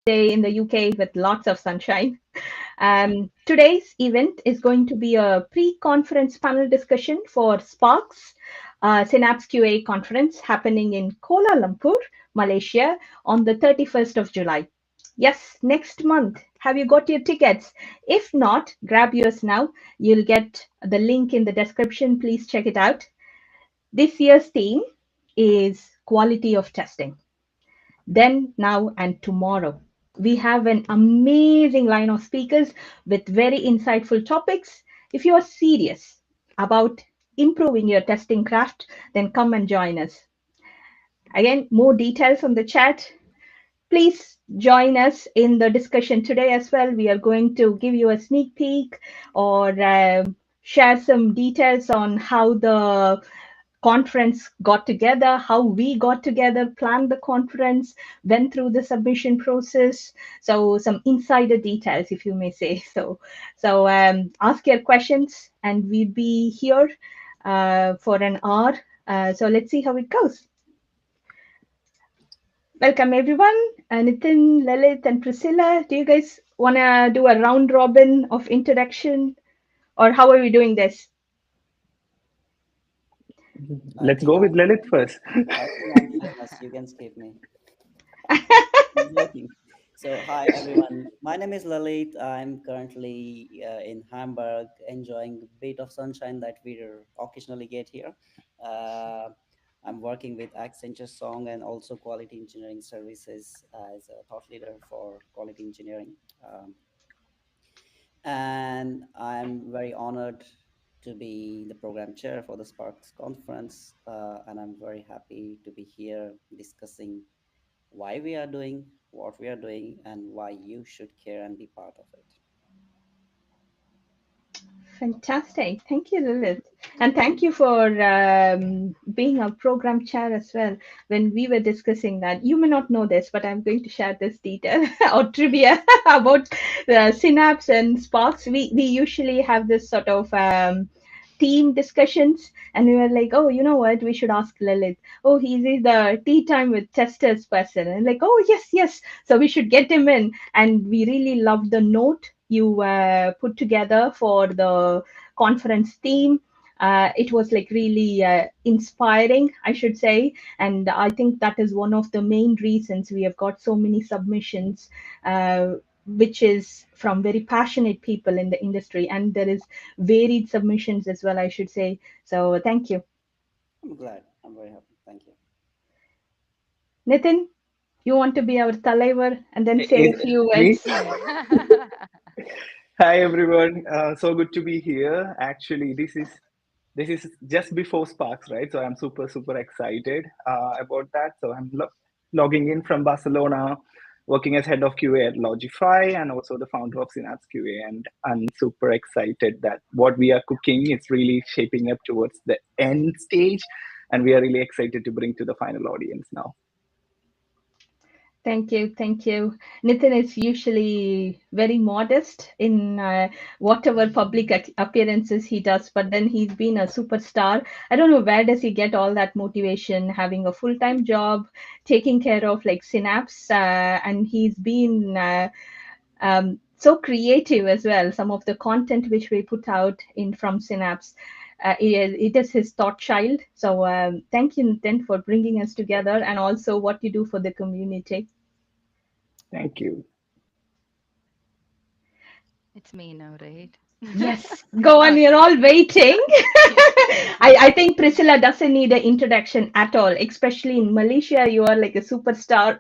day in the UK with lots of sunshine. Today's event is going to be a pre-conference panel discussion for Sparks Synapse QA conference happening in Kuala Lumpur, Malaysia on the 31st of July. Yes, next month. Have you got your tickets? If not, grab yours now. You'll get the link in the description. Please check it out. This year's theme is quality of testing. Then, now, and tomorrow. We have an amazing line of speakers with very insightful topics. If you are serious about improving your testing craft, then come and join us. Again, more details on the chat. Please join us in the discussion today as well. We are going to give you a sneak peek or share some details on how the conference got together, how we got together, planned the conference, went through the submission process. So some insider details, if you may say so. So ask your questions, and we'll be here for an hour. So let's see how it goes. Welcome everyone. Nitin, Lalit, and Priscilla. Do you guys want to do a round robin of introduction, or how are we doing this? I Let's think go with I'm Lalit first. I think I'm famous. You can skip me. I'm joking. So, hi everyone. My name is Lalit. I'm currently in Hamburg, enjoying a bit of sunshine that we occasionally get here. Uh, I'm working with Accenture Song and also Quality Engineering Services as a thought leader for quality engineering. And I'm very honored to be the program chair for the Sparks conference. And I'm very happy to be here discussing why we are doing what we are doing and why you should care and be part of it. Fantastic. Thank you, Lilith. And thank you for being our program chair as well. When we were discussing that, you may not know this, but I'm going to share this detail or trivia about Synapse and Sparks. We usually have this sort of team discussions, and we were like, oh, you know what, we should ask Lilith. Oh, he's the tea time with testers person, and like, oh yes, yes, so we should get him in. And we really loved the note you put together for the conference theme. It was like really inspiring, I should say, and I think that is one of the main reasons we have got so many submissions, which is from very passionate people in the industry, and there is varied submissions as well, I should say. So thank you. I'm glad. I'm very happy. Thank you. Nitin, you want to be our Talaivar and then say a Is few me? words? Hi everyone. So good to be here. Actually, this is just before Sparks, right? So I'm super excited about that. So I'm logging in from Barcelona, working as head of QA at Logify, and also the founder of Synapse QA. And I'm super excited that what we are cooking is really shaping up towards the end stage, and we are really excited to bring to the final audience now. Thank you, thank you. Nitin is usually very modest in whatever public appearances he does, but then he's been a superstar. I don't know where does he get all that motivation, having a full-time job, taking care of like Synapse, and he's been so creative as well. Some of the content which we put out in from Synapse. It is his thought child. So thank you, Nitin, for bringing us together and also what you do for the community. Thank you. It's me now, right? Yes, go on. You're Okay. all waiting. Yeah. I think Priscilla doesn't need an introduction at all, especially in Malaysia. You are like a superstar.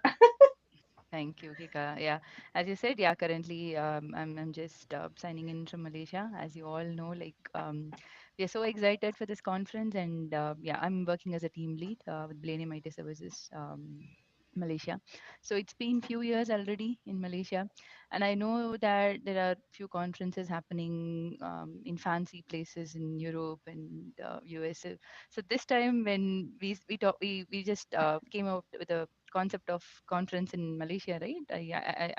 Thank you, Kika. Yeah, as you said, yeah, currently I'm just signing in from Malaysia. As you all know, we are so excited for this conference, and yeah, I'm working as a team lead with Blaney IT Services. Malaysia. So it's been few years already in Malaysia, and I know that there are few conferences happening in fancy places in Europe and US. So this time when we talk, we just came out with a concept of conference in Malaysia, right?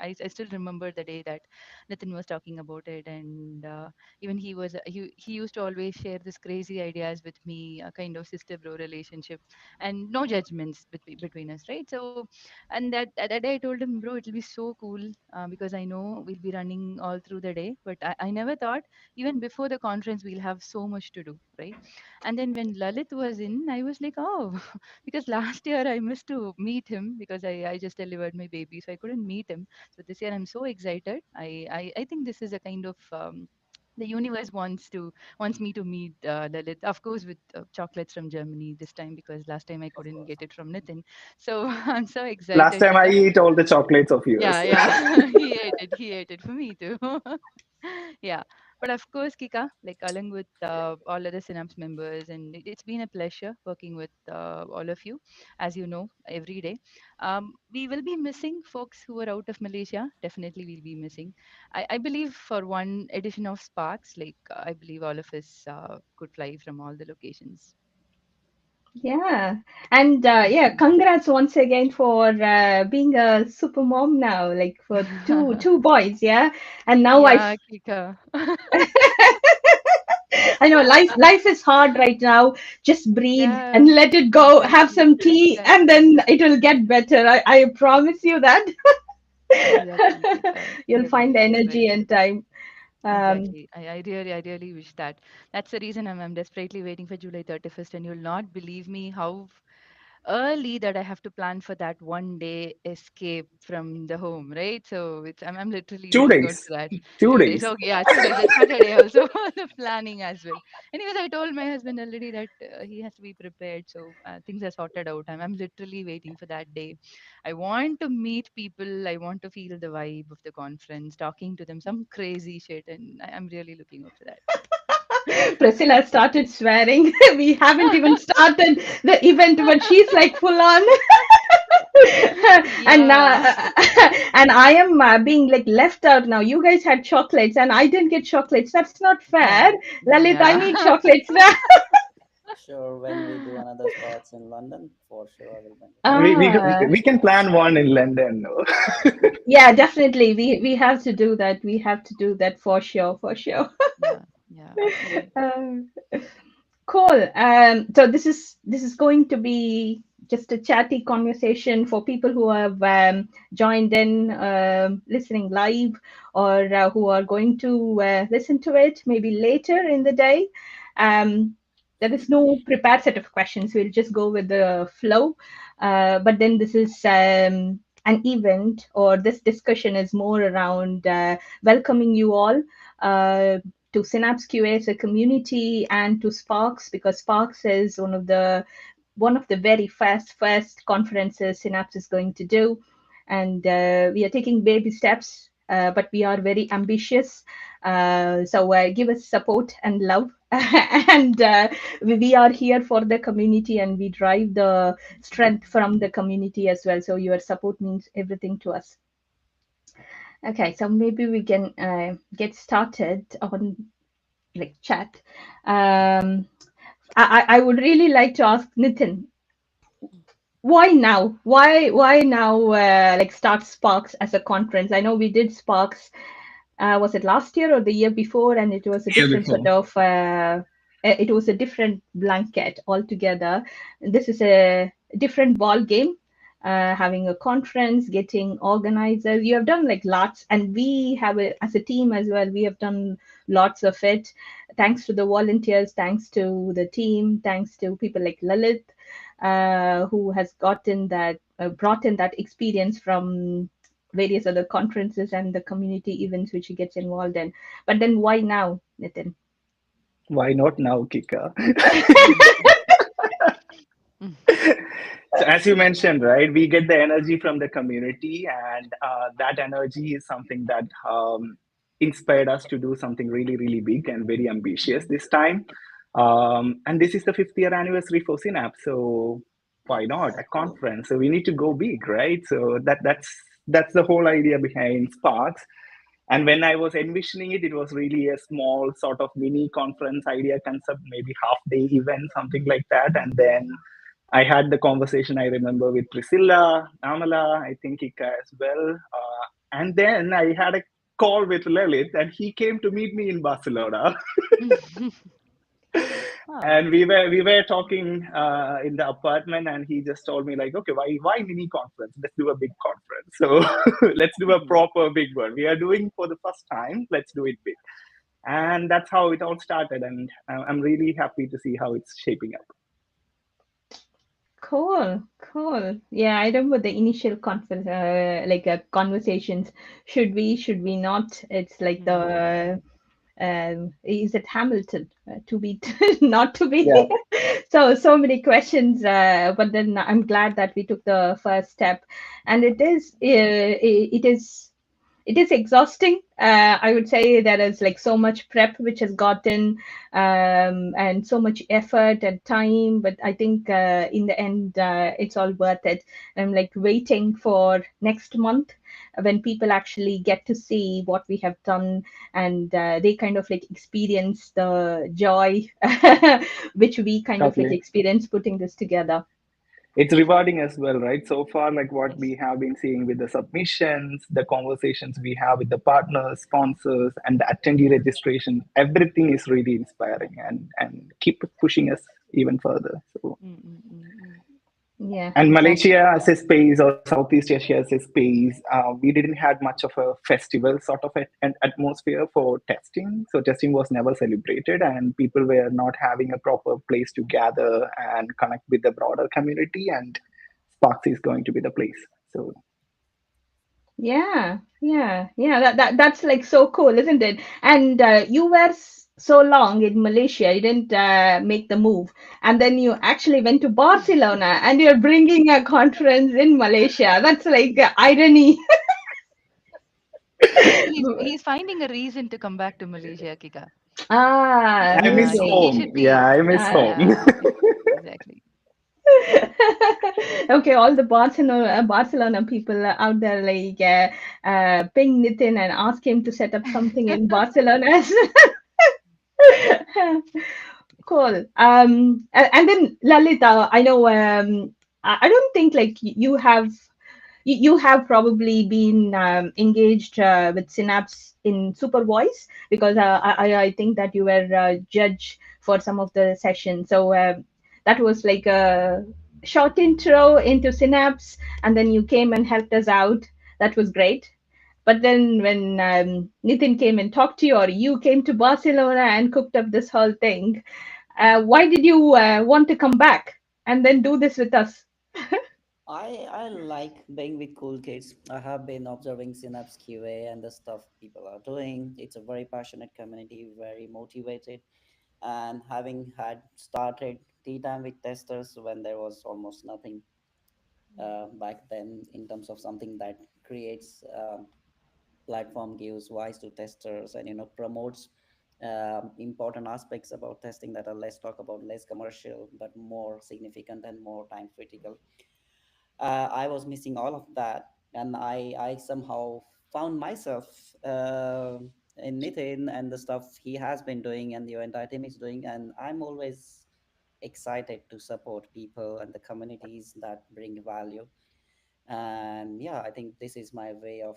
I still remember the day that Nitin was talking about it, and even he used to always share this crazy ideas with me, a kind of sister bro relationship, and no judgments between us, right? So, and that day I told him, bro, it'll be so cool because I know we'll be running all through the day, but I never thought even before the conference we'll have so much to do, right? And then when Lalit was in, I was like, oh, because last year I missed to meet him because I just delivered my baby, so I couldn't meet him. So this year I'm so excited. I think this is a kind of the universe wants me to meet Lalit, of course, with chocolates from Germany this time because last time I Of couldn't course. get it from Nitin. So I'm so Last excited, time I Kika. eat all the chocolates of Yeah, yours. yeah. He ate it for me too. Yeah. But of course, Kika, like along with all other Synapse members, and it's been a pleasure working with all of you, as you know, every day. We will be missing folks who are out of Malaysia. Definitely, we'll be missing. I believe for one edition of Sparks, like I believe all of us could fly from all the locations. Yeah, and yeah, congrats once again for being a super mom now, like for two boys, yeah. And now Yeah, Kika. I know life is hard right now. Just breathe and Yeah, let it go. Have exactly. some tea, and Exactly. then it will get better. I promise you that. Exactly, Kika. You'll Really, find the really energy will. and time. Um, Exactly. I really wish that. That's the reason I'm desperately waiting for July 31st, and you'll not believe me how early that I have to plan for that one day escape from the home, right? So I'm literally two looking out days. for that. 2 days. 2 days. Okay, yeah, 2 days. And Saturday also the planning as well. Anyways, I told my husband already that he has to be prepared. So things are sorted out. I'm literally waiting for that day. I want to meet people. I want to feel the vibe of the conference, talking to them, some crazy shit, and I'm really looking out for that. Priscilla started swearing. We haven't even started the event, but she's like full on. And now, Yeah. and I am being like left out now. You guys had chocolates, and I didn't get chocolates. That's not fair. Yeah. Lalit, I need Yeah. chocolates now. Sure, when we do another Sparks in London, for sure I will bring it. We, we, Ah, we can plan one in London. No? yeah, definitely. We have to do that. We have to do that for sure, for sure. Yeah. Yeah. Yeah. Um, Cool. So this is going to be just a chatty conversation for people who have joined in, listening live, or who are going to listen to it maybe later in the day. There is no prepared set of questions. We'll just go with the flow. But then this is an event, or this discussion is more around welcoming you all. To Synapse QA as a community and to Sparks, because Sparks is one of the very first conferences Synapse is going to do, and we are taking baby steps, but we are very ambitious. So give us support and love, and we are here for the community, and we drive the strength from the community as well. So your support means everything to us. Okay, so maybe we can get started on like chat. Um, I would really like to ask Nitin, why now? Why now? Like start Sparks as a conference. I know we did Sparks. Was it last year or the year before? And it was a Year different sort before. of. It was a different blanket altogether. This is a different ball game. Having a conference, getting organizers. You have done like lots, and we have as a team as well. We have done lots of it. Thanks to the volunteers, thanks to the team, thanks to people like Lalit, who has gotten that brought in that experience from various other conferences and the community events which he gets involved in. But then why now, Nitin? Why not now, Kika? Mm, mm, So as you mentioned, right, we get the energy from the community, and that energy is something that inspired us to do something really, really big and very ambitious this time. And this is the fifth year anniversary for Synapse, so why not a conference? So we need to go big, right? So that's the whole idea behind Sparks. And when I was envisioning it, it was really a small sort of mini conference idea concept, maybe half day event, something like that. And then I had the conversation, I remember, with Priscilla, Amala, I think Ika as well. And then I had a call with Lalit, and he came to meet me in Barcelona. Wow. And we were talking in the apartment, and he just told me like, okay, why mini conference? Let's do a big conference. So let's do a proper big one. We are doing for the first time. Let's do it big. And that's how it all started. And I'm really happy to see how it's shaping up. Cool, cool. Yeah, I remember the initial conference, conversations. Should we not? It's like the is it Hamilton to be not to be? Yeah, So many questions, but then I'm glad that we took the first step, and it is exhausting. I would say there is like so much prep which has gotten and so much effort and time, but I think in the end it's all worth it. I'm like waiting for next month when people actually get to see what we have done, and they kind of like experience the joy which we kind of like totally. experience putting this together. It's rewarding as well, right? So far, like what Yes. we have been seeing with the submissions, the conversations we have with the partners, sponsors, and the attendee registration, everything is really inspiring and keep pushing us even further. So, Mm, mm, mm, mm. Yeah, and exactly. Malaysia as a space or Southeast Asia as a space, we didn't had much of a festival sort of an atmosphere for testing. So testing was never celebrated, and people were not having a proper place to gather and connect with the broader community. And Sparks is going to be the place. So Yeah, yeah, yeah. That's like so cool, isn't it? And you were so long in Malaysia, you didn't make the move, and then you actually went to Barcelona, and you're bringing a conference in Malaysia. That's like irony. He's finding a reason to come back to Malaysia, Kika. Ah, I Yeah, miss he amazing. home. should Yeah, be. I miss Uh, home. Yeah, exactly. Okay, all the Barcelona people out there, like ping Nitin and ask him to set up something in Barcelona as well. Cool. And then Lalita, I know. I don't think like you have probably been engaged with Synapse in Super Voice, because I think that you were a judge for some of the sessions. So that was like a short intro into Synapse, and then you came and helped us out. That was great. But then when Nitin came and talked to you, or you came to Barcelona and cooked up this whole thing, why did you want to come back and then do this with us? I like being with cool kids. I have been observing Synapse QA and the stuff people are doing. It's a very passionate community, very motivated, and having had started tea time with testers when there was almost nothing back then in terms of something that creates platform, gives voice to testers, and promotes important aspects about testing that are less talk about, less commercial, but more significant and more time critical. I was missing all of that, and I somehow found myself in Nitin and the stuff he has been doing and the entire team is doing, and I'm always excited to support people and the communities that bring value. And yeah, I think this is my way of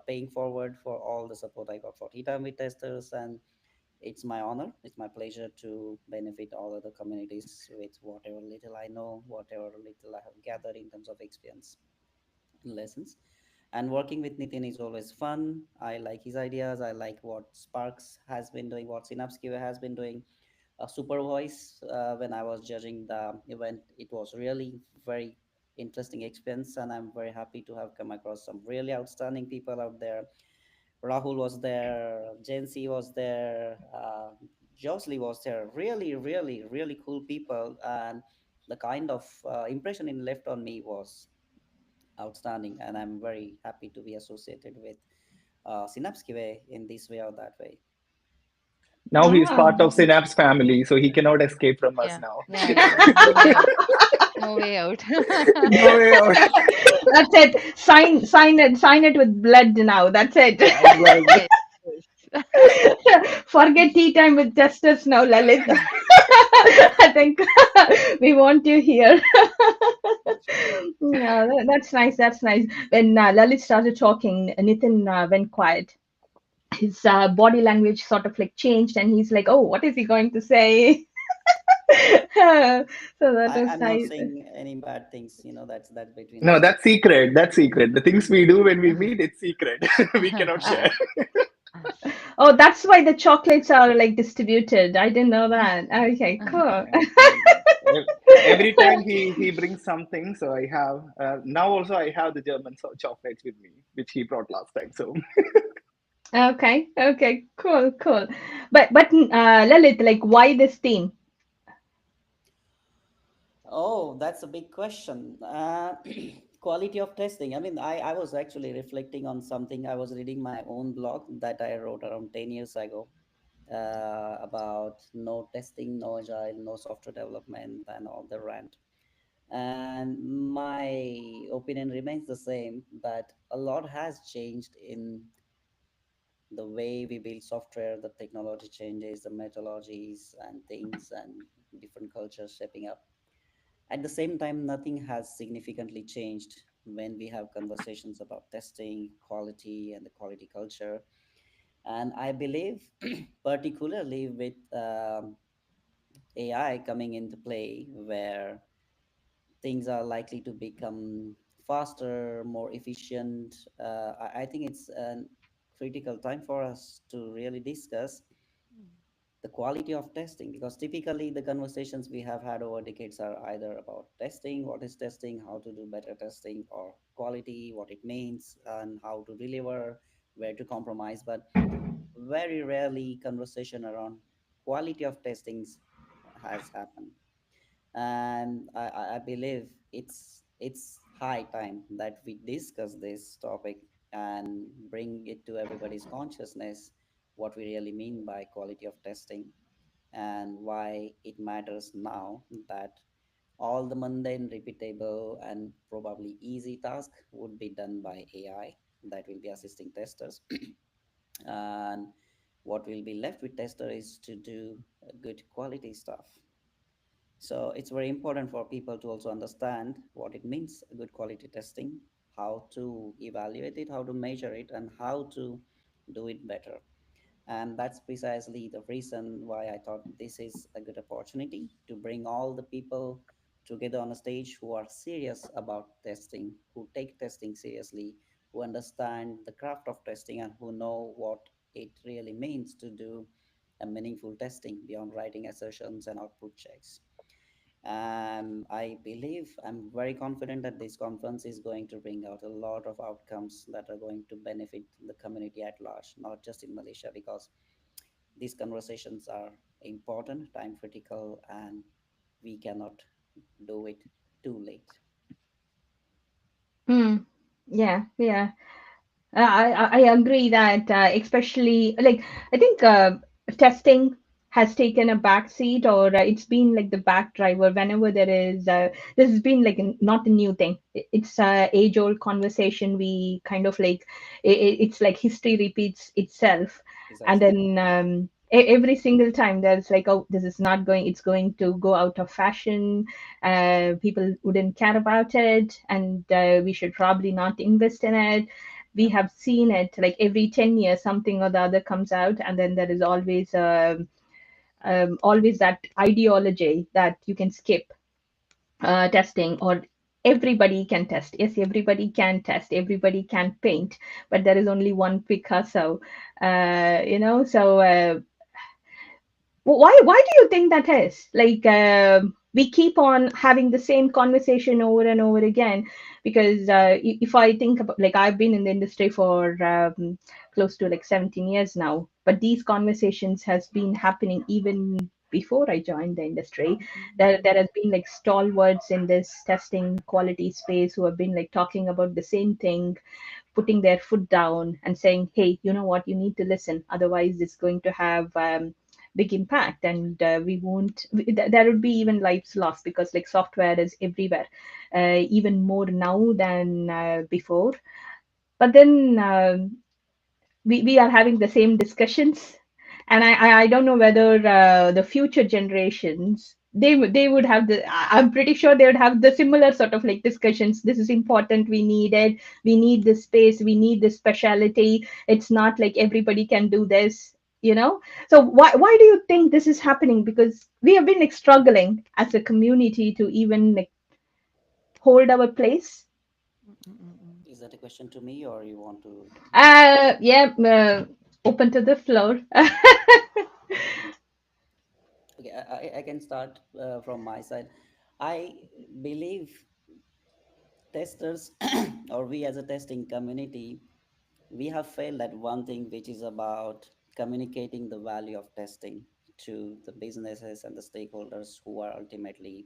paying forward for all the support I got for Tea Time with Testers, and it's my honor, it's my pleasure to benefit all other communities with whatever little I know, whatever little I have gathered in terms of experience and lessons. And working with Nitin is always fun. I like his ideas. I like what Sparks has been doing, what Synapse QA has been doing. Super Voice, when I was judging the event, it was really very interesting experience, and I'm very happy to have come across some really outstanding people out there. Rahul was there, Jency was there, Josley was there. Really, really, really cool people, and the kind of impression it left on me was outstanding. And I'm very happy to be associated with Synapse QA in this way or that way. Now he's Ah. part of Synapse family, so he cannot escape from us Yeah, now. yeah, yeah, yeah. No way out. No way out. No way out. That's it. Sign it with blood now. That's it. Well, Yes, yes. Forget tea time with testers now, Lalit. I think we want you here. Yeah, that's nice. That's nice. When Lalit started talking, Nitin went quiet. His body language sort of like changed, and he's like, "Oh, what is he going to say?" So that was I'm not nice. saying any bad things, that's between No, us. that's secret. That's secret. The things we do when we meet, it's secret. We cannot share. Uh, oh, that's why the chocolates are like distributed. I didn't know that. Okay, cool. Ev- Every time he brings something, so I have now also I have the German chocolates with me, which he brought last time. So Okay, okay, cool, cool. But Lalit, like, why this theme? Oh, that's a big question. Quality of testing. I mean, I was actually reflecting on something. I was reading my own blog that I wrote around 10 years ago about no testing, no agile, no software development, and all the rant. And my opinion remains the same, that a lot has changed in the way we build software. The technology changes, the methodologies and things, and different cultures shaping up. At the same time, nothing has significantly changed when we have conversations about testing, quality, and the quality culture. And I believe, particularly with AI coming into play, where things are likely to become faster, more efficient, I think it's a critical time for us to really discuss the quality of testing, because typically the conversations we have had over decades are either about testing, what is testing, how to do better testing, or quality, what it means and how to deliver, where to compromise, but very rarely conversation around quality of testings has happened. And I believe it's high time that we discuss this topic and bring it to everybody's consciousness, what we really mean by quality of testing, and why it matters now that all the mundane, repeatable, and probably easy task would be done by AI that will be assisting testers. And what will be left with tester is to do good quality stuff. So it's very important for people to also understand what it means, good quality testing, how to evaluate it, how to measure it, and how to do it better. And that's precisely the reason why I thought this is a good opportunity to bring all the people together on a stage who are serious about testing, who take testing seriously, who understand the craft of testing, and who know what it really means to do a meaningful testing beyond writing assertions and output checks. And I believe, I'm very confident that this conference is going to bring out a lot of outcomes that are going to benefit the community at large, not just in Malaysia, because these conversations are important, time critical, and we cannot do it too late. Hmm. Yeah, yeah. I agree that especially like I think testing has taken a back seat, or it's been like the back driver whenever there is this has been like not a new thing. It's a age old conversation. We kind of like it's like history repeats itself, and Precisely. then every single time there's like, oh, this is not going, it's going to go out of fashion. People wouldn't care about it, and we should probably not invest in it. We Yep. have seen it like every 10 years something or the other comes out, and then there is always that ideology that you can skip testing, or everybody can test. Yes, everybody can test, everybody can paint, but there is only one Picasso. So why do you think that is? Like we keep on having the same conversation over and over again, because if I think about, like, I've been in the industry for close to like 17 years now, but these conversations has been happening even before I joined the industry. There has been like stalwarts in this testing quality space who have been like talking about the same thing, putting their foot down and saying, hey, you know what, you need to listen, otherwise it's going to have big impact, and we won't there would be even lives lost, because like software is everywhere, even more now than before. But then we are having the same discussions, And I don't know whether the future generations they would have I'm pretty sure they would have the similar sort of like discussions. This is important, we need it, we need this space, we need this speciality. It's not like everybody can do this, you know. So why do you think this is happening? Because we have been like struggling as a community to even like hold our place. Mm, mm, mm, mm. Is that a question to me, or you want to? Yeah, open to the floor. Okay, I can start from my side. I believe testers, or we as a testing community, we have failed at one thing, which is about communicating the value of testing to the businesses and the stakeholders who are ultimately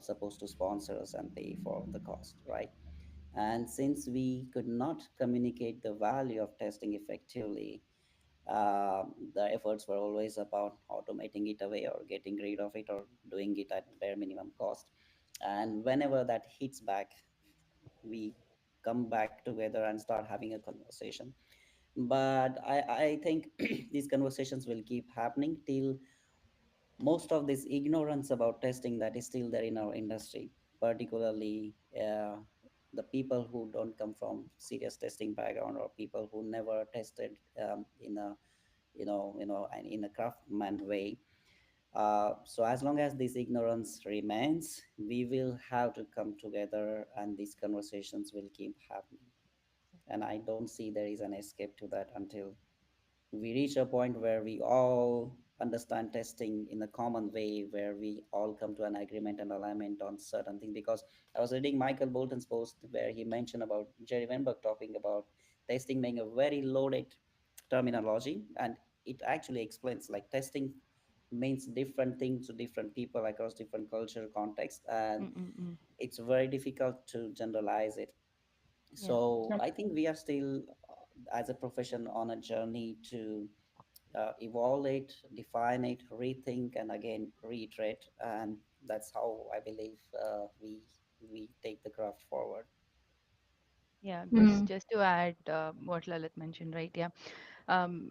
supposed to sponsor us and pay for the cost, right? And since we could not communicate the value of testing effectively, the efforts were always about automating it away or getting rid of it or doing it at bare minimum cost. And whenever that hits back, we come back together and start having a conversation. But I think these conversations will keep happening till most of this ignorance about testing that is still there in our industry, particularly the people who don't come from serious testing background or people who never tested in a and in a craftsman way. So as long as this ignorance remains, we will have to come together and these conversations will keep happening. And I don't see there is an escape to that until we reach a point where we all understand testing in a common way, where we all come to an agreement and alignment on certain things. Because I was reading Michael Bolton's post where he mentioned about Jerry Weinberg talking about testing being a very loaded terminology, and it actually explains like testing means different things to different people across different culture context, and Mm, mm, mm. it's very difficult to generalize it. Yeah. So I think we are still as a profession on a journey to evolve it, define it, rethink, and again reiterate. And that's how I believe we take the craft forward. Yeah, Hmm. just to add what Lalit mentioned, right? Yeah,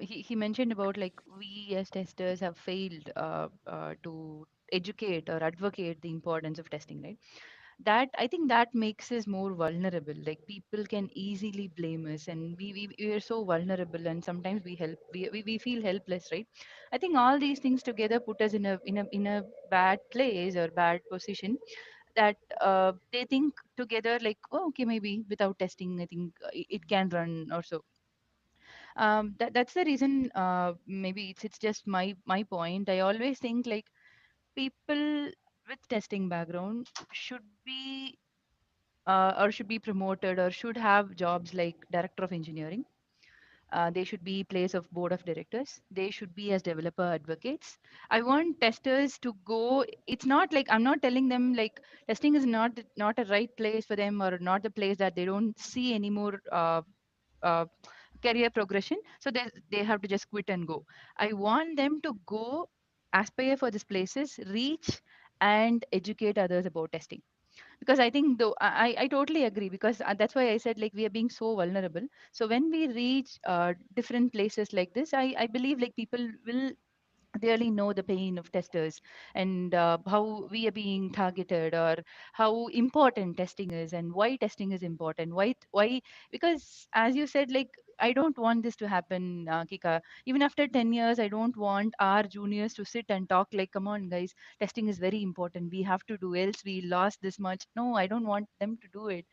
he mentioned about like we as testers have failed to educate or advocate the importance of testing, right? That I think that makes us more vulnerable. Like people can easily blame us, and we are so vulnerable, and sometimes we feel helpless, right? I think all these things together put us in a bad place or bad position, that they think together like, oh, okay, maybe without testing I think it can run or so. That's the reason, maybe it's just my point. I always think like people with testing background should be or should be promoted or should have jobs like director of engineering. They should be place of board of directors. They should be as developer advocates. I want testers to go. It's not like I'm not telling them like testing is not a right place for them or not the place that they don't see anymore uh, career progression. So they have to just quit and go. I want them to go, aspire for these places, reach and educate others about testing. Because I think though I totally agree, because that's why I said like we are being so vulnerable. So when we reach different places like this, I believe like people will really know the pain of testers, and how we are being targeted, or how important testing is and why testing is important, why. Because as you said, like I don't want this to happen, Kika. Even after 10 years, I don't want our juniors to sit and talk like, come on guys, testing is very important, we have to do, else we lost this much. No, I don't want them to do it.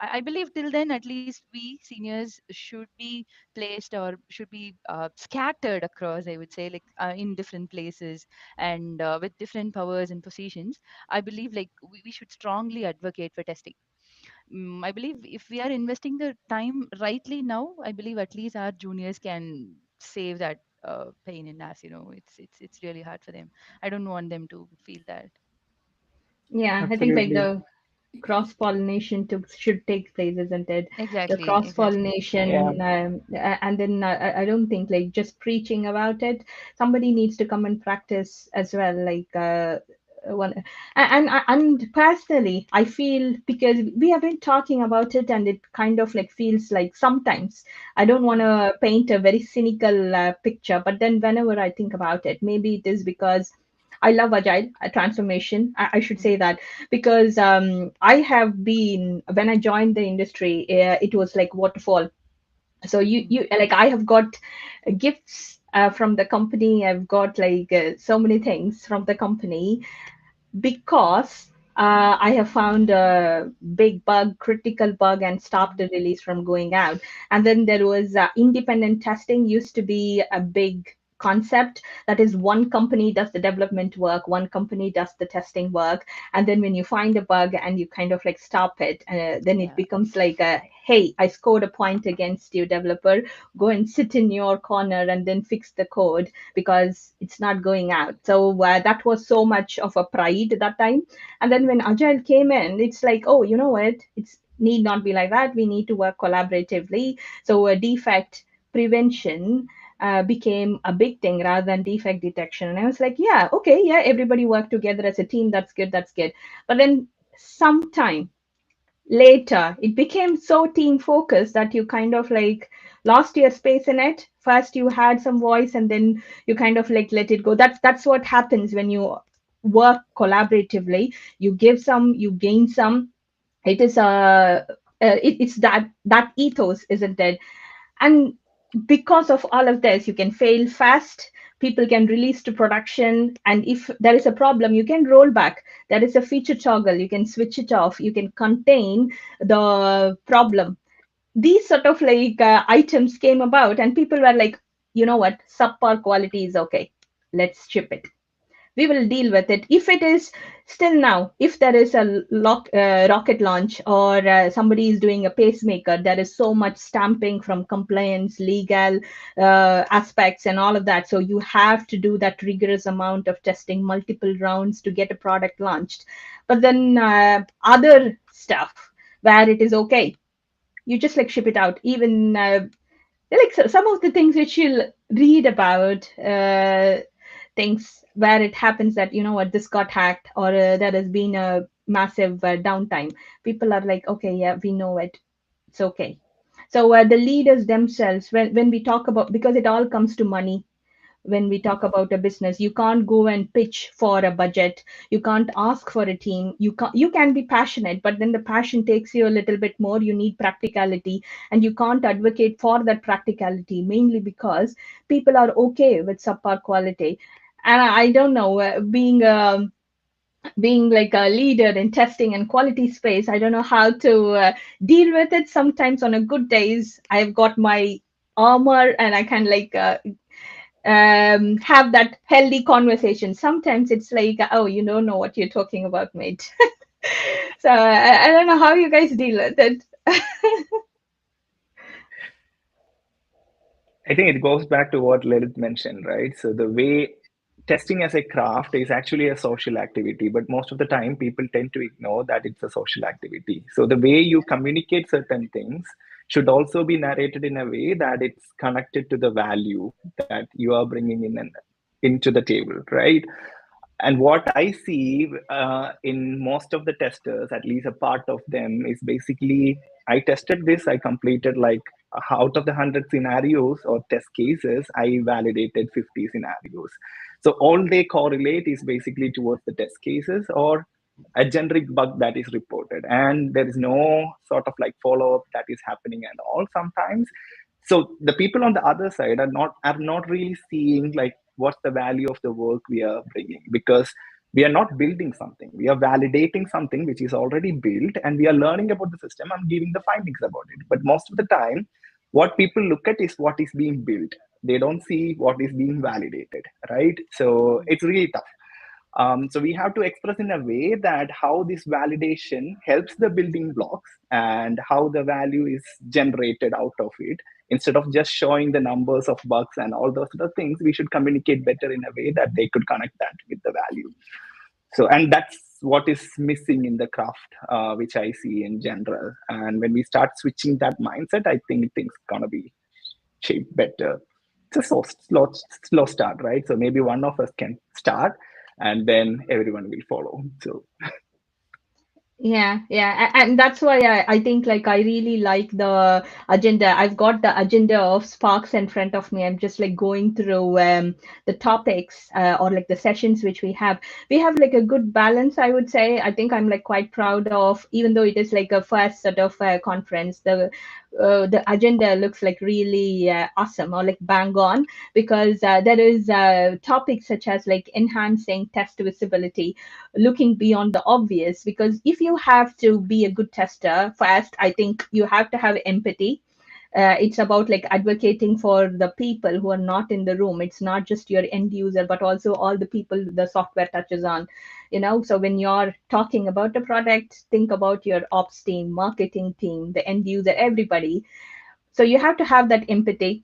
I believe till then at least we seniors should be placed or should be scattered across, I would say, like in different places, and with different powers and positions. I believe like we should strongly advocate for testing. I believe if we are investing the time rightly now, I believe at least our juniors can save that pain in us. It's really hard for them. I don't want them to feel that. Yeah, I think like Absolutely. the cross pollination should take place, isn't it? The Exactly, cross exactly. Yeah. pollination, and then I don't think like just preaching about it. Somebody needs to come and practice as well. Like one. And personally, I feel, because we have been talking about it, and it kind of like feels like sometimes I don't want to paint a very cynical picture, but then whenever I think about it, maybe it is because I love agile transformation. I should say that, because I have been, when I joined the industry, it was like waterfall. So you like, I have got gifts from the company. I've got like so many things from the company, because I have found a big bug, critical bug, and stopped the release from going out. And then there was independent testing used to be a big concept. That is, one company does the development work, one company does the testing work, and then when you find a bug and you kind of like stop it, then it Yeah. becomes like a, hey, I scored a point against you, developer, go and sit in your corner and then fix the code, because it's not going out. So that was so much of a pride at that time. And then when Agile came in, it's like, oh, you know what? It's need not be like that. We need to work collaboratively. So defect prevention became a big thing rather than defect detection. And I was like, yeah, okay, yeah, everybody work together as a team. That's good. That's good. But then sometime later it became so team focused that you kind of like lost your space in it. First you had some voice, and then you kind of like let it go. That's what happens when you work collaboratively. You give some, you gain some. It is it's that ethos, isn't it? And because of all of this, you can fail fast, people can release to production, and if there is a problem, you can roll back. There is a feature toggle, you can switch it off, you can contain the problem. These sort of like items came about, and people were like, you know what, subpar quality is okay, let's ship it, we will deal with it. If it is still, now if there is a rocket launch, or somebody is doing a pacemaker, there is so much stamping from compliance, legal aspects and all of that, so you have to do that rigorous amount of testing, multiple rounds to get a product launched. But then other stuff where it is okay, you just like ship it out. Even like some of the things which you'll read about, things where it happens that, you know what, this got hacked, or there has been a massive downtime, people are like, okay, yeah, we know it, it's okay. So the leaders themselves, when we talk about, because it all comes to money, when we talk about a business, you can't go and pitch for a budget, you can't ask for a team, you can be passionate, but then the passion takes you a little bit more, you need practicality, and you can't advocate for that practicality, mainly because people are okay with subpar quality. And I don't know, being like a leader in testing and quality space, I don't know how to deal with it. Sometimes on a good days, I've got my armor and I can like have that healthy conversation. Sometimes it's like, oh, you don't know what you're talking about, mate. So I don't know how you guys deal with it. I think it goes back to what Lilith mentioned, right? So the way testing as a craft is actually a social activity, but most of the time people tend to ignore that it's a social activity. So the way you communicate certain things should also be narrated in a way that it's connected to the value that you are bringing in and into the table, right? And what I see in most of the testers, at least a part of them, is basically I tested this, I completed like out of the 100 scenarios or test cases, I validated 50 scenarios. So all they correlate is basically towards the test cases or a generic bug that is reported. And there is no sort of like follow up that is happening and all sometimes. So the people on the other side are not really seeing like what's the value of the work we are bringing, because we are not building something, we are validating something which is already built, and we are learning about the system and giving the findings about it. But most of the time what people look at is what is being built, they don't see what is being validated, right? So it's really tough. So we have to express in a way that how this validation helps the building blocks and how the value is generated out of it. Instead of just showing the numbers of bugs and all those other things, we should communicate better in a way that they could connect that with the value. So, and that's what is missing in the craft, which I see in general. And when we start switching that mindset, I think things gonna be shaped better. It's a slow start, right? So maybe one of us can start, and then everyone will follow. So And that's why I think like I really like the agenda. I've got the agenda of Sparks in front of me. I'm just like going through the topics or like the sessions which we have. We have like a good balance, I would say. I think I'm like quite proud of, even though it is like a first sort of conference, the agenda looks like really awesome or like bang on, because there is topics such as like enhancing test visibility, looking beyond the obvious. Because if you have to be a good tester, first I think you have to have empathy. It's about like advocating for the people who are not in the room. It's not just your end user, but also all the people the software touches on. So when you're talking about the product, think about your ops team, marketing team, the end user, everybody. So you have to have that empathy.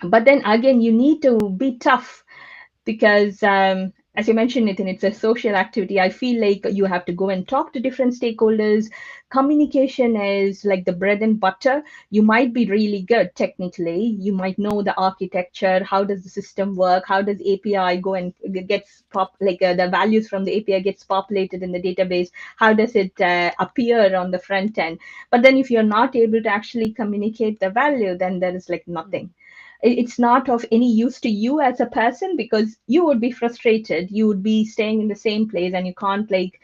But then again, you need to be tough, because as you mentioned, Nitin, it's a social activity. I feel like you have to go and talk to different stakeholders. Communication is like the bread and butter. You might be really good technically. You might know the architecture. How does the system work? How does API go and gets the values from the API gets populated in the database? How does it appear on the front end? But then if you're not able to actually communicate the value, then there is like nothing. It's not of any use to you as a person, because you would be frustrated. You would be staying in the same place, and you can't like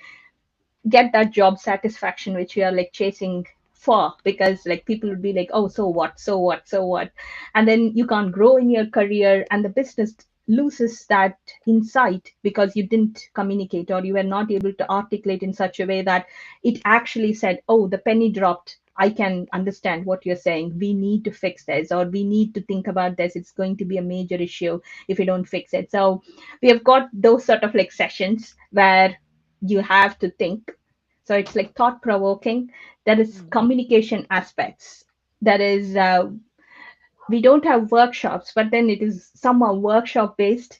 get that job satisfaction which you are like chasing for, because like people would be like, oh, so what, so what, so what. And then you can't grow in your career, and the business loses that insight because you didn't communicate, or you were not able to articulate in such a way that it actually said, oh, the penny dropped. I can understand what you're saying. We need to fix this, or we need to think about this. It's going to be a major issue if we don't fix it. So we have got those sort of like sessions where you have to think. So it's like thought provoking. There is Mm. communication aspects. That is, we don't have workshops, but then it is somehow workshop based,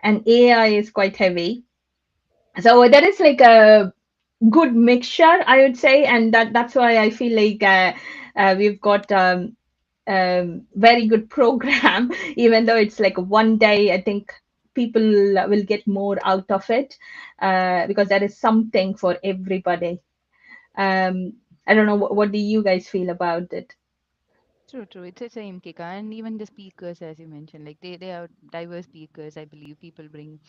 and AI is quite heavy. So there is like a good mixture, I would say, and that's why I feel like we've got very good program. Even though it's like one day, I think people will get more out of it, because there is something for everybody. um I don't know, what do you guys feel about it? True, true. It's the same, Kika. And even the speakers, as you mentioned, like they are diverse speakers. I believe people bring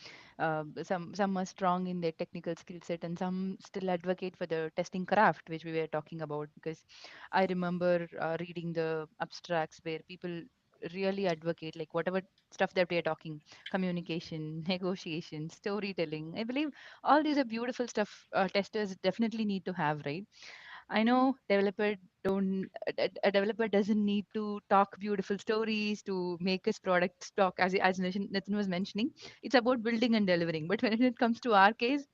some are strong in their technical skill set, and some still advocate for the testing craft, which we were talking about. Because I remember reading the abstracts where people really advocate like whatever stuff that we are talking, communication, negotiation, storytelling. I believe all these are beautiful stuff testers definitely need to have, right? I know a developer doesn't need to talk beautiful stories to make his product talk, as Nathan was mentioning. It's about building and delivering. But when it comes to our case,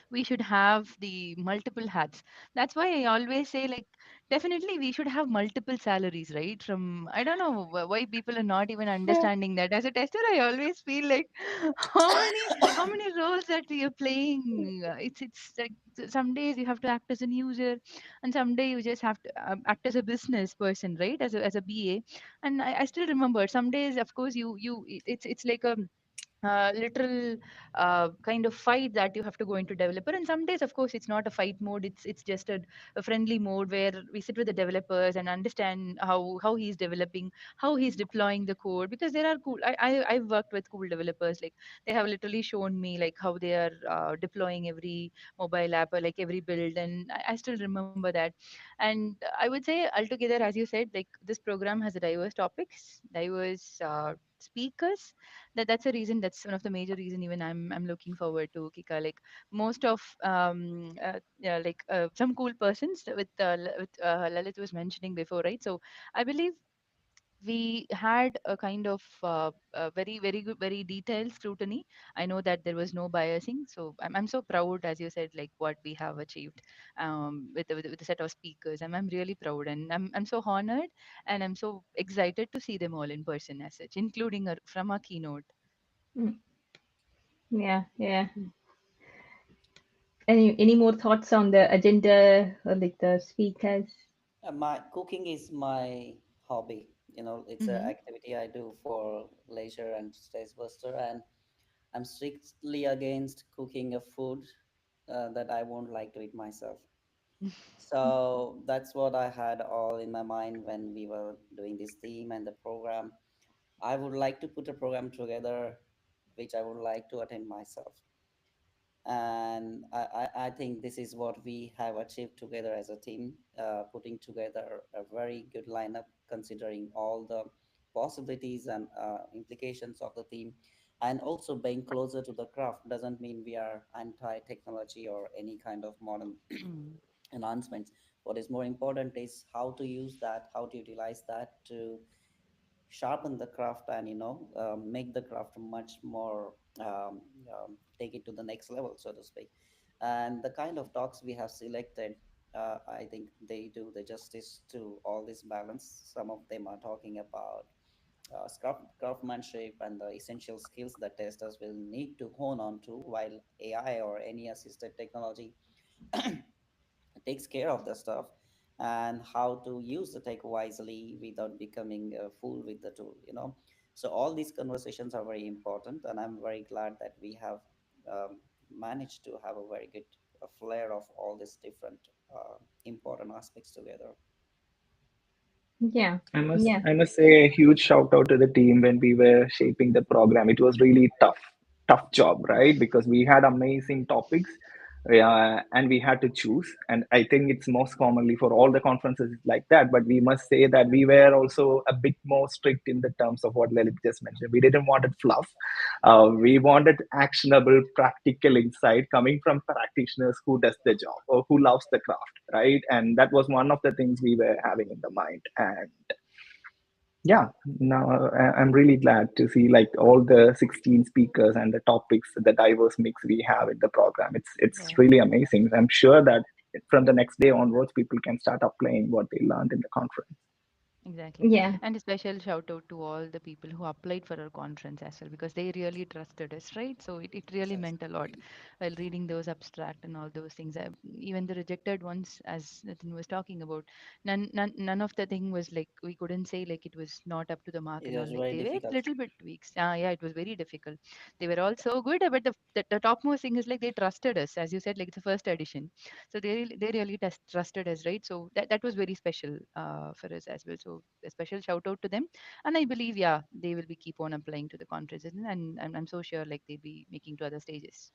we should have the multiple hats. That's why I always say, like, definitely we should have multiple salaries, right? From I don't know why people are not even Yeah. understanding that. As a tester, I always feel like how many roles that we are playing. It's like some days you have to act as a user, and some day you just have to act as a business person, right? As a BA. And I still remember some days, of course, it's like a literal kind of fight that you have to go into developer. And some days, of course, it's not a fight mode. It's just a friendly mode where we sit with the developers and understand how he's developing, how he's deploying the code. Because there are cool, I've worked with cool developers. Like, they have literally shown me like how they are deploying every mobile app, or like every build. And I still remember that. And I would say altogether, as you said, like, this program has a diverse topics, diverse speakers. That's a reason. That's one of the major reason. Even I'm looking forward to Kika. Like, most of yeah, like some cool persons with Lalit was mentioning before, right? So I believe we had a kind of very very good, very detailed scrutiny. I know that there was no biasing, so I'm so proud, as you said, like what we have achieved with the set of speakers. I'm really proud, and I'm so honored, and I'm so excited to see them all in person as such, including from our keynote. Mm. Yeah. Any more thoughts on the agenda or like the speakers? My cooking is my hobby. It's an Mm-hmm. activity I do for leisure and stress buster. And I'm strictly against cooking a food that I won't like to eat myself. So that's what I had all in my mind when we were doing this theme and the program. I would like to put a program together which I would like to attend myself. And I think this is what we have achieved together as a team, putting together a very good lineup considering all the possibilities and implications of the team. And also being closer to the craft doesn't mean we are anti-technology or any kind of modern Mm. enhancements. What is more important is how to use that, how to utilize that to sharpen the craft and make the craft much more, take it to the next level, so to speak. And the kind of talks we have selected, I think they do the justice to all this balance. Some of them are talking about craftsmanship and the essential skills that testers will need to hone on to, while AI or any assisted technology takes care of the stuff, and how to use the tech wisely without becoming a fool with the tool. So all these conversations are very important, and I'm very glad that we have um, managed to have a very good flair of all these different important aspects together. Yeah, I must yeah, I must say a huge shout out to the team when we were shaping the program. It was really tough job, right? Because we had amazing topics, and we had to choose. And I think it's most commonly for all the conferences like that. But we must say that we were also a bit more strict in the terms of what Lalit just mentioned. We didn't want it fluff. We wanted actionable, practical insight coming from practitioners who does the job or who loves the craft, right? And that was one of the things we were having in the mind. And yeah, now I'm really glad to see like all the 16 speakers and the topics, the diverse mix we have in the program. It's Yeah. really amazing. I'm sure that from the next day onwards, people can start applying what they learned in the conference. Exactly. yeah, And a special shout out to all the people who applied for our conference as well, because they really trusted us, right? So it really Yes. meant a lot while reading those abstract and all those things. Even the rejected ones, as Nathan was talking about, none of the thing was like we couldn't say like it was not up to the mark It and all. was Like very they were difficult. little bit tweaks. Yeah, it was very difficult. They were all so good, but the topmost thing is like they trusted us, as you said, like it's the first edition, so they really trusted us, right? So that was very special for us as well. So a special shout out to them, and I believe yeah they will be keep on applying to the conferences, and I'm so sure like they'll be making to other stages.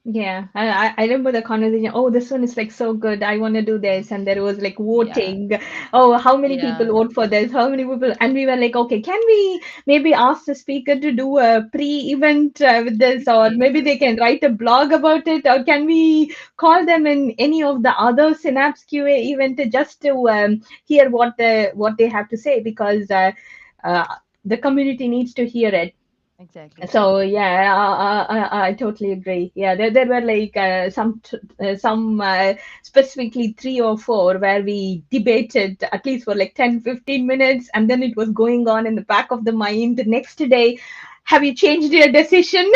yeah. I remember the conversation. Oh, this one is like so good. I want to do this, and there was like Yeah, voting. Oh, how many people yeah, vote for this? How many people? And we were like, okay, can we maybe ask the speaker to do a pre-event with this, or yeah, maybe they can write a blog about it, or can we call them in any of the other Synapse QA event just to hear what they have to say, because uh, the community needs to hear it. exactly. So yeah, I totally agree. Yeah, there were like some specifically three or four where we debated at least for like 10-15 minutes, and then it was going on in the back of the mind. The next day, have you changed your decision?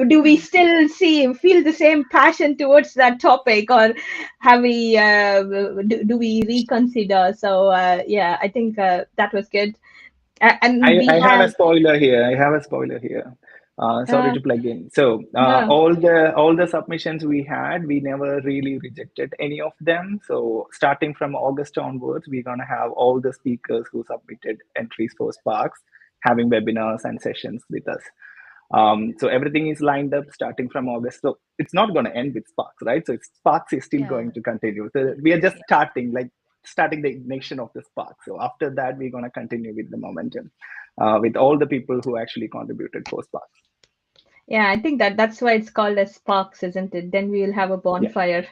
Do we still feel the same passion towards that topic, or have we do we reconsider? So yeah, I think that was good. And we I have a have spoiler here. I have a spoiler here. Sorry uh, to plug in. So no. all the submissions we had, we never really rejected any of them. So starting from August onwards, we're gonna have all the speakers who submitted entries for Sparks having webinars and sessions with us. So everything is lined up starting from August. So it's not going to end with Sparks, right? So Sparks is still Yeah, going to continue. So we are just yeah. starting the ignition of the Spark. So after that, we're going to continue with the momentum with all the people who actually contributed for Sparks. Yeah, I think that's why it's called as sparks, isn't it? Then we'll have a Yeah. bonfire.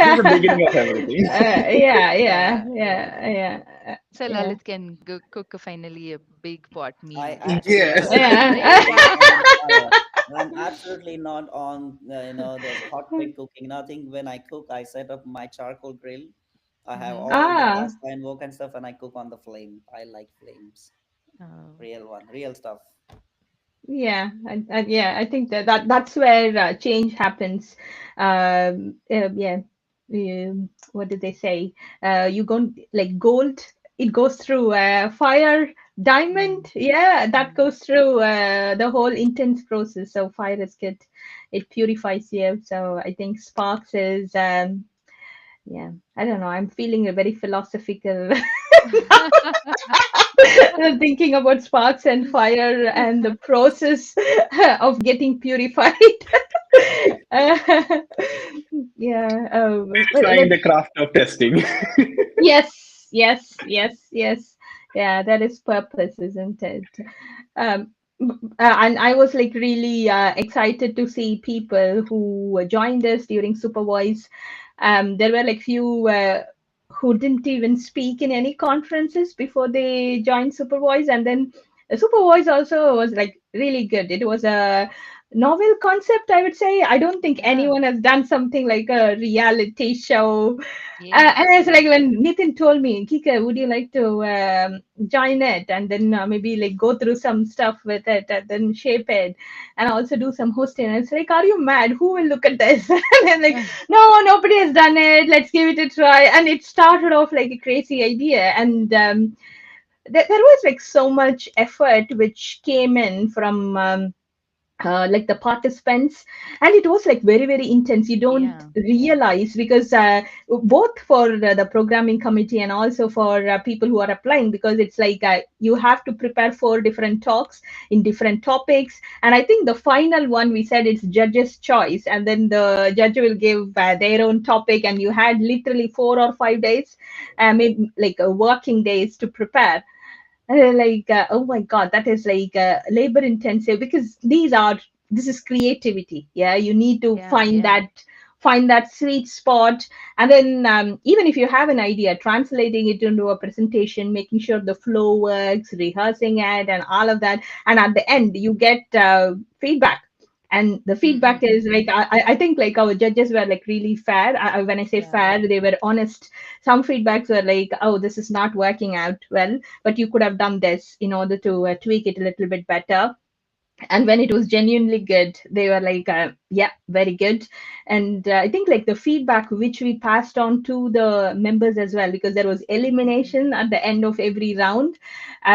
This is the beginning of everything. Yeah, yeah, Yeah. yeah, yeah, So yeah, Lalit can go cook finally a big pot I meal actually for Yes. us, yeah. absolutely right? not on fire. I'm absolutely not on, the hot plate cooking. Nothing. When I cook, I set up my charcoal grill. I have Mm-hmm. all the Ah, cast iron wok and stuff, and I cook on the flame. I like flames. Oh, Real one, real stuff. yeah, and yeah, I think that's where change happens. Yeah, what did they say? You go like gold. It goes through fire, Diamond, Mm. yeah, that Mm. goes through the whole intense process of fire escape. It purifies you. So I think sparks is, yeah, I don't know. I'm feeling a very philosophical thinking about sparks and fire and the process of getting purified. Uh, yeah. Trying the craft of testing. Yes, yes, yes, yes. Yeah, that is purpose, isn't it? And I was like really excited to see people who joined us during Supervoice. There were like few who didn't even speak in any conferences before they joined Supervoice, and then Supervoice also was like really good. It was a novel concept, I would say. I don't think Yeah. anyone has done something like a reality show Yes. and it's Yes. like when Nitin told me, Kika, would you like to join it and then maybe like go through some stuff with it and then shape it and also do some hosting? And it's like, are you mad? Who will look at this? And I'm like, no, nobody has done it. Let's give it a try. And it started off like a crazy idea. And there was like so much effort which came in from. Like the participants, and it was like very very intense. You don't Yeah. Yeah. realize because both for the programming committee and also for people who are applying, because it's like you have to prepare 4 different talks in different topics, and I think the final one we said it's judges choice, and then the judge will give their own topic, and you had literally 4 or 5 days, maybe like working days to prepare. Like oh my god, that is like labor intensive, because this is creativity. Yeah, you need to Yeah. Yeah. find that sweet spot, and then even if you have an idea, translating it into a presentation, making sure the flow works, rehearsing it and all of that, and at the end you get feedback. And the feedback Mm-mm-mm. is like I think like our judges were like really fair. When I say Yeah. fair, they were honest. Some feedbacks were like, oh, this is not working out well, but you could have done this in order to tweak it a little bit better. And when it was genuinely good, they were like yeah, very good. And I think like the feedback which we passed on to the members as well, because there was Mm-mm. elimination at the end of every round,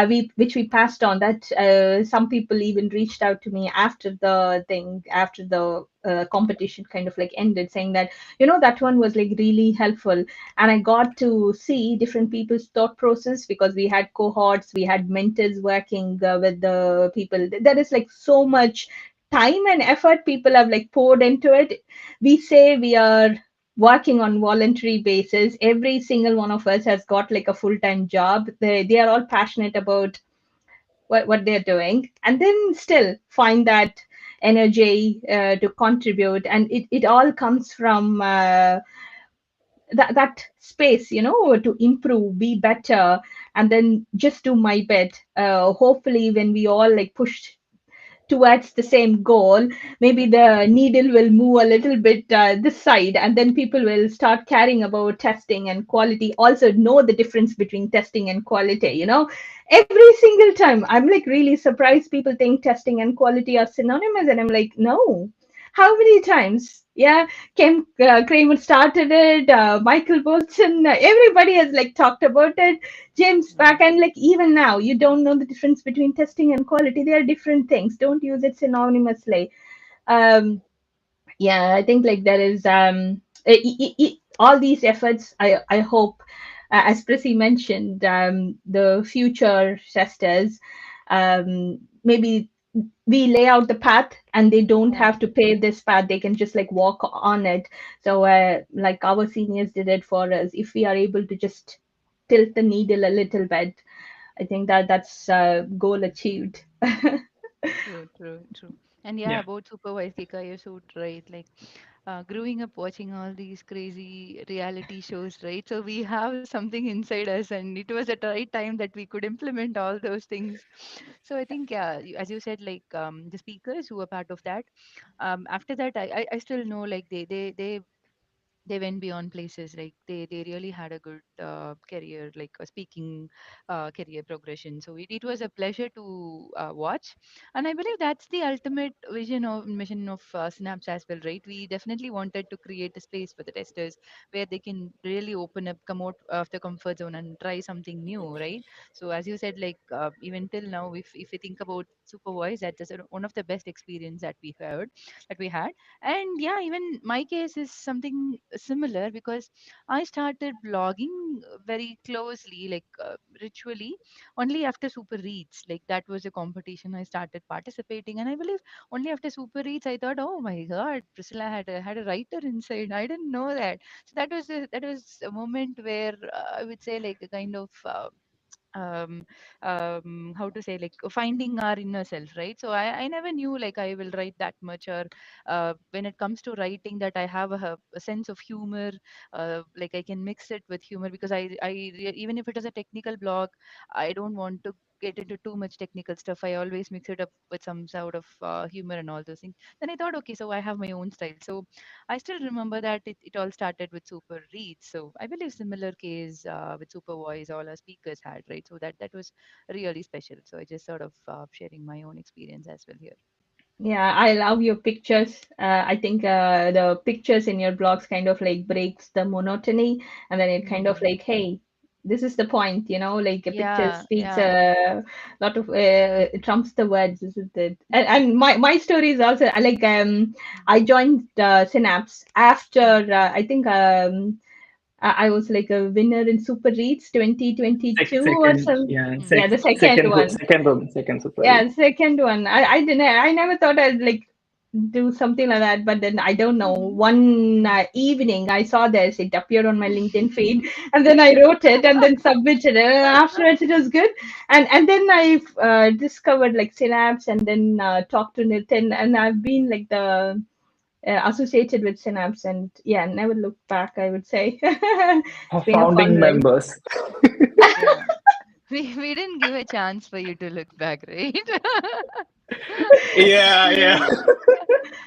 we which we passed on that. Some people even reached out to me after the thing, after the competition kind of like ended, saying that, that one was like really helpful, and I got to see different people's thought process, because we had cohorts, we had mentors working with the people. There is like so much time and effort people have like poured into it. We say we are working on voluntary basis. Every single one of us has got like a full-time job. They are all passionate about what they're doing, and then still find that energy to contribute, and it all comes from that space, to improve, be better, and then just do my bit. Hopefully when we all like push towards the same goal, maybe the needle will move a little bit this side, and then people will start caring about testing and quality, also know the difference between testing and quality. Every single time I'm like really surprised, people think testing and quality are synonymous, and I'm like, no. How many times? Yeah, Kramer started it, Michael Bolton, everybody has like talked about it, James Mm. back, and like even now, you don't know the difference between testing and quality. They are different things. Don't use it synonymously. Um, yeah, I think like there is all these efforts. I hope, as Prissy mentioned, the future testers, maybe we lay out the path and they don't Yeah. have to pave this path, they can just like walk on it. So like our seniors did it for us, if we are able to just tilt the needle a little bit, I think that's goal achieved. True, true, true. And yeah, Yeah. about supervised Kika, you're so right. Like growing up watching all these crazy reality shows, right? So we have something inside us, and it was at the right time that we could implement all those things. So I think, yeah, as you said, like the speakers who were part of that, after that, I still know like they they went beyond places. Like they really had a good career, like a speaking career progression. So it was a pleasure to watch, and I believe that's the ultimate vision of mission of Synapse as well, right? We definitely wanted to create a space for the testers where they can really open up, come out of the comfort zone and try something new, right? So as you said, like even till now, if we think about Supervoice, that is one of the best experience that we had. And yeah, even my case is something similar, because I started blogging very closely, like ritually, only after Super Reads. Like that was a competition I started participating, and I believe only after Super Reads I thought, oh my God, Priscilla had a writer inside. I didn't know that. So that was a moment where I would say like a kind of um how to say, like finding our inner self, right? So I never knew like I will write that much, or when it comes to writing, that I have a sense of humor, like I can mix it with humor, because even if it is a technical blog, I don't want to get into too much technical stuff. I always mix it up with some sort of humor and all those things. Then I thought, okay, so I have my own style. So I still remember that it all started with Super Reads. So I believe similar case with Super Voice, all our speakers had, right? So that was really special. So I just sort of sharing my own experience as well here. Yeah, I love your pictures. I think the pictures in your blogs kind of like breaks the monotony, and then it kind of Mm. like, hey, this is the point, like a picture Yeah, speaks yeah. a lot of trumps the words, isn't it? And my story is also like I joined Synapse after I think I was like a winner in Super Reads 2022 or Second, some. yeah, Yeah, Mm. the second one. second super Yeah, league. second one. I didn't. I never thought I'd like do something like that. But then I don't know. Mhm. One evening I saw this. It appeared on my LinkedIn feed, and then I wrote it and then submitted it. And afterwards, it was good. And then I discovered like Synapse, and then talked to Nitin, and I've been like the associated with Synapse, and yeah, never looked back. I would say it's been a fun Founding ride. members. Yeah. We didn't give a chance for you to look back, right? Yeah, yeah.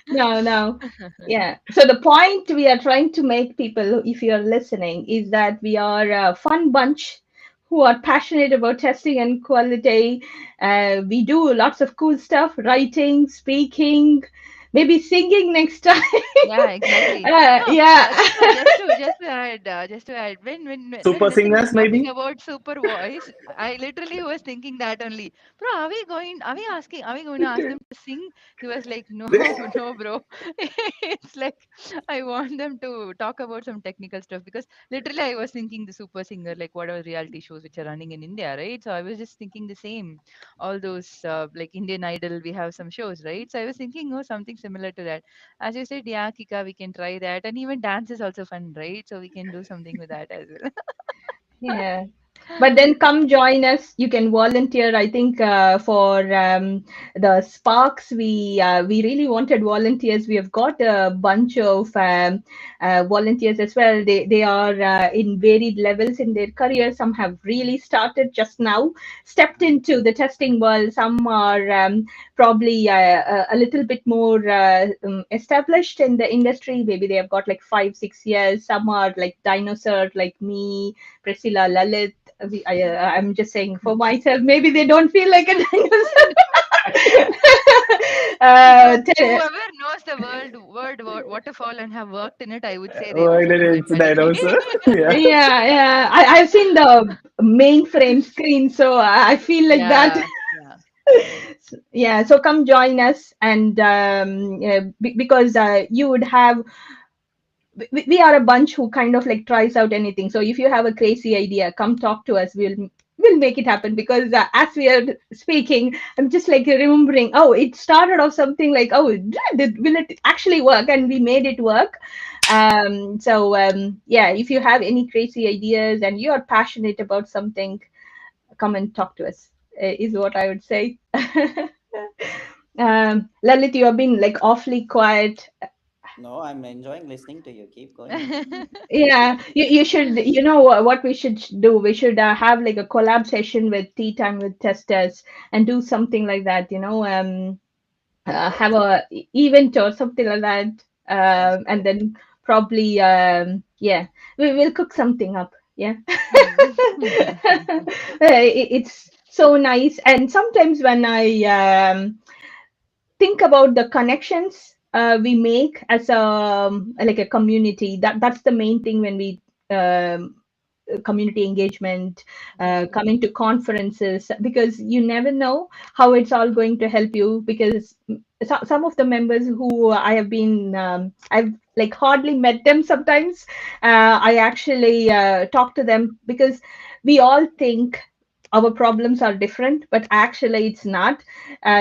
No, no. Yeah. So the point we are trying to make people, if you are listening, is that we are a fun bunch who are passionate about testing and quality. We do lots of cool stuff, writing, speaking, maybe singing next time. Yeah, exactly. No, Yeah. Kika, just to add, when Super Nitin was singers, talking maybe. about super voice, I literally was thinking that only. Bro, are we going to ask them to sing? He was like, no, no, bro. It's like I want them to talk about some technical stuff, because literally I was thinking the super singer, like what are reality shows which are running in India, right? So I was just thinking the same. All those like Indian Idol, we have some shows, right? So I was thinking, oh, something similar to that. As you said, yeah, Kika, we can try that. And even dance is also fun, right? So we can do something with that as well. Yeah. But then come join us. You can volunteer. I think for the Sparks, we really wanted volunteers. We have got a bunch of volunteers as well. They are in varied levels in their career. Some have really started just now, stepped into the testing world. Some are probably a little bit more established in the industry. Maybe they have got like 5, 6 years. Some are like dinosaurs, like me, Priscilla, Lalit. I'm just saying for myself, maybe they don't feel like a dinosaur. Whoever knows the word waterfall and have worked in it, I would say they Oh, would it fit in is that category. dinosaur. Yeah. Yeah, yeah. I've seen the mainframe screen, so I feel like that. Yeah, yeah. Yeah, so come join us, and yeah, because you would have we are a bunch who kind of like tries out anything. So if you have a crazy idea, come talk to us. We'll make it happen, because as we are speaking, I'm just like remembering, oh, it started off something like, oh, will it actually work? And we made it work. So yeah, if you have any crazy ideas and you are passionate about something, come and talk to us, is what I would say. Lalit, you have been like awfully quiet. No, I'm enjoying listening to you. Keep going. Yeah, you should, what we should do? We should have like a collab session with Tea Time with Testers and do something like that, have a event or something like that. Sounds And good. then probably, yeah, we will cook something up. Yeah. It's so nice. And sometimes when I think about the connections we make as a like a community, that's the main thing when we um, community engagement, coming to conferences, because you never know how it's all going to help you. Because some of the members who I have been, I've like hardly met them sometimes. I actually talk to them because we all think our problems are different, but actually it's not.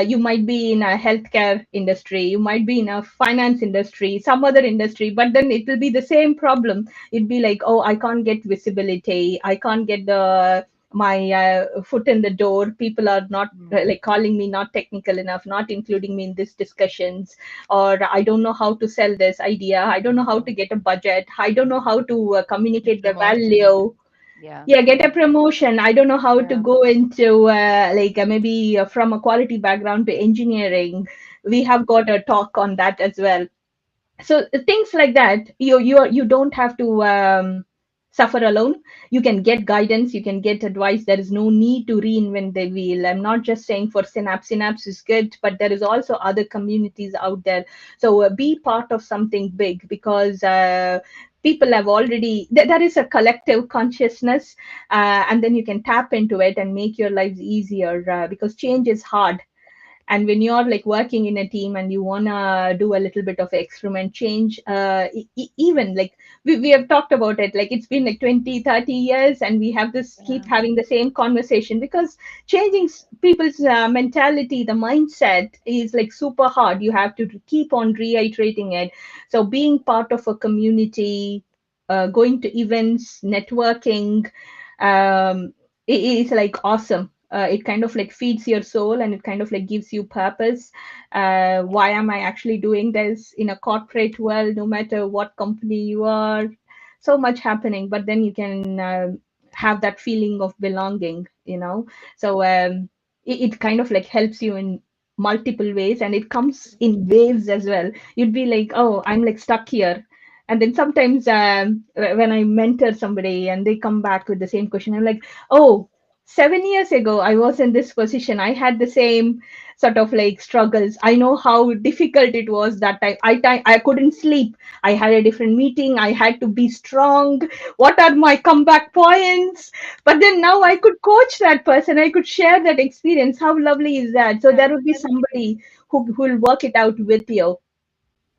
You might be in a healthcare industry, you might be in a finance industry, some other industry, but then it will be the same problem. It'd be like, oh, I can't get visibility, I can't get the my foot in the door, people are not like calling me not technical enough, not including me in these discussions, or I don't know how to sell this idea, I don't know how to get a budget, I don't know how to Get communicate the promotions. value. Yeah. Yeah, get a promotion, I don't know how to Yeah. go into like maybe from a quality background to engineering. We have got a talk on that as well. So things like that, you don't have to suffer alone. You can get guidance, you can get advice. There is no need to reinvent the wheel. I'm not just saying for Synapse is good, but there is also other communities out there. So be part of something big, because people have already there is a collective consciousness, and then you can tap into it and make your lives easier, because change is hard. And when you're like working in a team and you want to do a little bit of experiment change, even like we have talked about it, like it's been like 20-30 years and we have this keep Yeah. having the same conversation, because changing people's mentality, the mindset is like super hard. You have to keep on reiterating it. So being part of a community, going to events, networking, is like awesome. It kind of like feeds your soul and it kind of like gives you purpose. Why am I actually doing this in a corporate world? No matter what company you are, so much happening, but then you can have that feeling of belonging, you know. So it kind of like helps you in multiple ways, and it comes in waves as well. You'd be like, oh, I'm like stuck here. And then sometimes when I mentor somebody and they come back with the same question, I'm like, oh, 7 years ago I was in this position, I had the same sort of like struggles, I know how difficult it was that time. I couldn't sleep, I had a different meeting, I had to be strong, what are my comeback points? But then now I could coach that person, I could share that experience. How lovely is that? So there would be somebody who will work it out with you.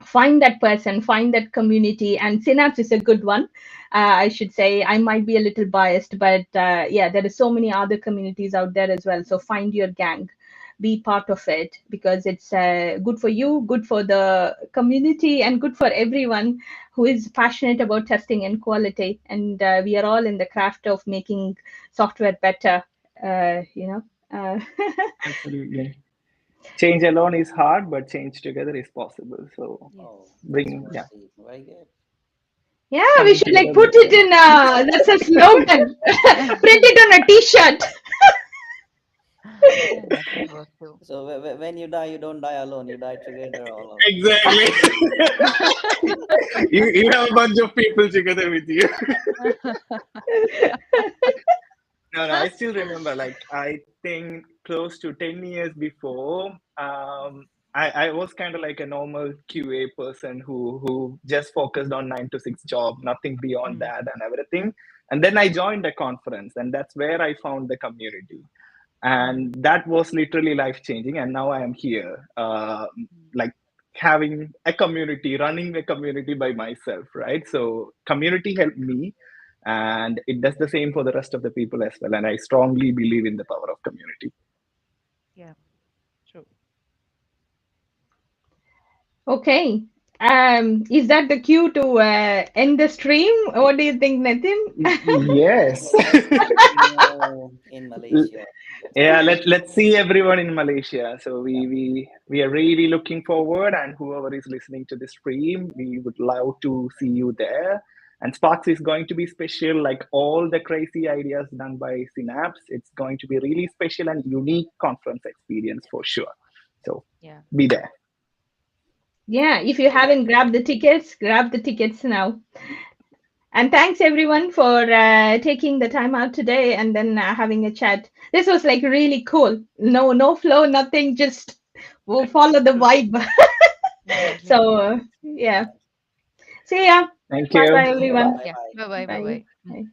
Find that person, find that community, and Synapse is a good one. I should say, I might be a little biased, but yeah, there are so many other communities out there as well. So find your gang, be part of it, because it's good for you, good for the community, and good for everyone who is passionate about testing and quality. And we are all in the craft of making software better, you know. Absolutely. Change alone is hard, but change together is possible. So Yes. Oh, that's bring, very yeah, deep. Very good. Yeah, we coming should like together put makes it sense. in that's a slogan. Print it on a t-shirt. Yeah, that would work too. So when you die, you don't die alone. You die together, all of you. Exactly. You have a bunch of people together with you. No, no, I still remember, like, I think close to 10 years before, I was kind of like a normal QA person who just focused on 9 to 6 job, nothing beyond Mm. that and everything. And then I joined a conference, and that's where I found the community. Mm. And that was literally life changing. And now I am here, Mm. like having a community, running a community by myself, right? So community helped me, and it does the same for the rest of the people as well. And I strongly believe in the power of community. Yeah, true. Okay. Is that the cue to end the stream? What do you think, Nathan? Yes. Let's see you in Malaysia. Yeah, let's see everyone in Malaysia. So we are really looking forward, and whoever is listening to the stream, we would love to see you there. And Sparks is going to be special, like all the crazy ideas done by Synapse. It's going to be really special and unique conference experience for sure. So Yeah. be there. Yeah, if you haven't grabbed the tickets, grab the tickets now. And thanks everyone for taking the time out today and then having a chat. This was like really cool. No flow, nothing. Just we'll follow the vibe. Exactly. So yeah. See ya. Thank Bye you. bye everyone. Bye Yeah. bye. Bye bye. Bye Bye. bye. Bye.